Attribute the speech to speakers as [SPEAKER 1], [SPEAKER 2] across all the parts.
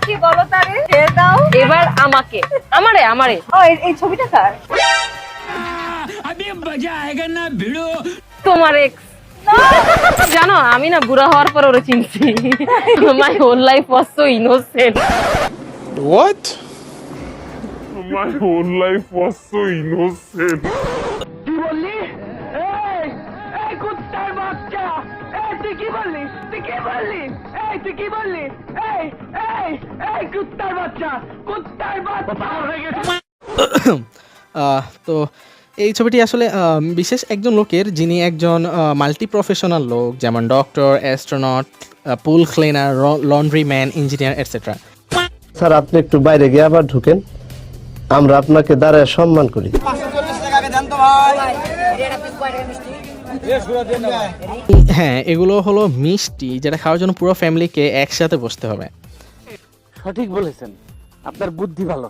[SPEAKER 1] কি বলো তারে ছেড়ে দাও।
[SPEAKER 2] এবার আমাকে আমারে
[SPEAKER 1] ও এই ছবিটা কার?
[SPEAKER 2] তোমার এক্স। জানো আমি না বুড়া হওয়ার পর ওরে চিনছি। My whole life was so innocent.
[SPEAKER 3] What? My whole life was so innocent.
[SPEAKER 4] তো এই ছবিটি আসলে বিশেষ একজন লোকের, যিনি একজন মাল্টি প্রফেশনাল লোক, যেমন doctor, astronaut, pool cleaner, laundry man, engineer etcetera.
[SPEAKER 5] Sir আপনি একটু বাইরে গিয়ে আবার ঢুকেন, আমরা আপনাকে দাঁড়ায় সম্মান করি।
[SPEAKER 4] হ্যাঁ, এগুলো হলো মিষ্টি, যেটা খাওয়ার জন্য পুরো ফ্যামিলিকে একসাথে বসতে হবে।
[SPEAKER 6] সঠিক বলেছেন, আপনার বুদ্ধি ভালো।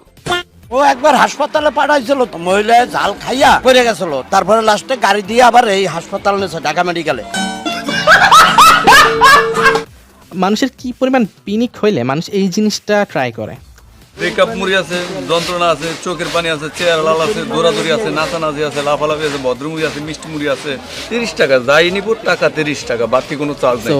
[SPEAKER 7] ও একবার হাসপাতালে পাঠাইছিল, মহিলা ঝাল খাইয়া পড়ে গেছিল, তারপরে লাস্টে গাড়ি দিয়ে আবার এই হাসপাতালে নিয়েছে, ঢাকা মেডিকেলে।
[SPEAKER 4] মানুষের কি পরিমাণ পিনিক হইলে মানুষ এই জিনিসটা ট্রাই করে।
[SPEAKER 8] ব্রেকআপ মুড়ি আছে, যন্ত্রণা আছে, চোখের পানি আছে, চেয়ার লাল আছে, দৌড়াদৌড়ি আছে, নাচানাচি আছে, লাফালাফি আছে, ভদ্রমুড়ি আছে, মিষ্টি মুড়ি আছে। 30 টাকা যাই নিব, টাকা 30 টাকা, বাড়তি কোনো চার্জ নেই।
[SPEAKER 4] তো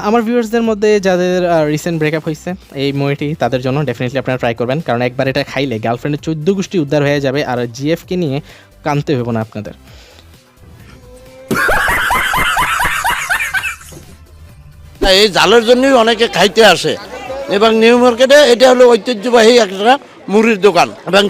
[SPEAKER 4] আমার ভিউয়ার্সদের মধ্যে যাদের রিসেন্ট ব্রেকআপ হয়েছে, এই মুভিটি তাদের জন্য ডেফিনেটলি আপনারা ট্রাই করবেন, কারণ একবার এটা খাইলে গার্লফ্রেন্ডের 14 গোষ্ঠী উদ্ধার হয়ে যাবে, আর জিএফকে নিয়ে কানতে হবে না আপনাদের।
[SPEAKER 7] এই জালের জন্যই অনেকে খাইতে আসে, এবং নিউ মার্কেটে এটা হলো ঐতিহ্যবাহী একটা মুড়ির দোকান, এবং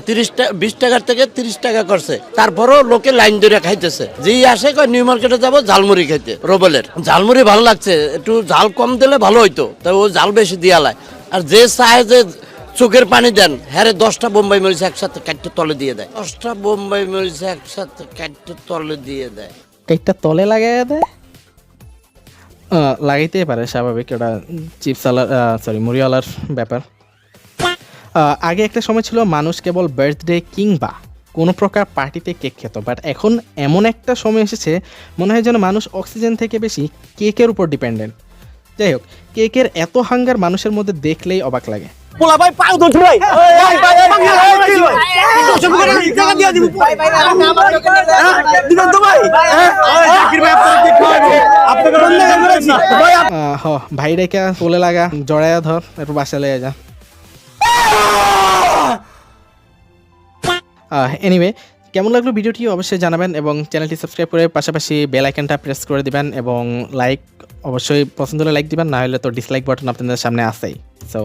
[SPEAKER 7] 20 টাকার থেকে 30 টাকা করছে, তারপরও লোকে লাইন ধরে খাইতেছে। যেই আসে কয় নিউ মার্কেটে যাবো ঝালমুড়ি খাইতে, রোবেলের ঝালমুড়ি ভালো লাগছে, একটু ঝাল কম দিলে ভালো হইতো, তাই ও ঝাল বেশি দিয়া লায়। আর যে চায় যে চোখের পানি দেন, হ্যাঁ 10টা বোম্বাই মরিচ একসাথে কাটতে তলে দিয়ে দেয়, 10টা বোম্বাই মরিচ একসাথে কাটতে তলে দিয়ে দেয়।
[SPEAKER 4] কেকটা তলে লাগাই দেয়, লাগাইতেই পারে, স্বাভাবিক, এটা চিপসওয়ালার মুড়িওয়ালার ব্যাপার। আগে একটা সময় ছিল মানুষ কেবল বার্থডে কিংবা কোনো প্রকার পার্টিতে কেক খেত, বাট এখন এমন একটা সময় এসেছে মনে হয় যেন মানুষ অক্সিজেন থেকে বেশি কেকের উপর ডিপেন্ডেন্ট। যাই হোক, কেকের এত হাঙ্গার মানুষের মধ্যে দেখলেই অবাক লাগে।
[SPEAKER 6] পোলা ভাই পাও ধরছি ভাই।
[SPEAKER 4] ভাই রেখা তোলে লাগা, জড়াইয়া ধর, একটু বাসা লইয়া যা। এনিওয়ে, কেমন লাগলো ভিডিওটি অবশ্যই জানাবেন, এবং চ্যানেলটি সাবস্ক্রাইব করে পাশাপাশি বেল আইকনটা প্রেস করে দিবেন, এবং লাইক অবশ্যই পছন্দ হলে লাইক দিবেন, না হলে তো ডিসলাইক বাটন আপনাদের সামনে আছেই। সো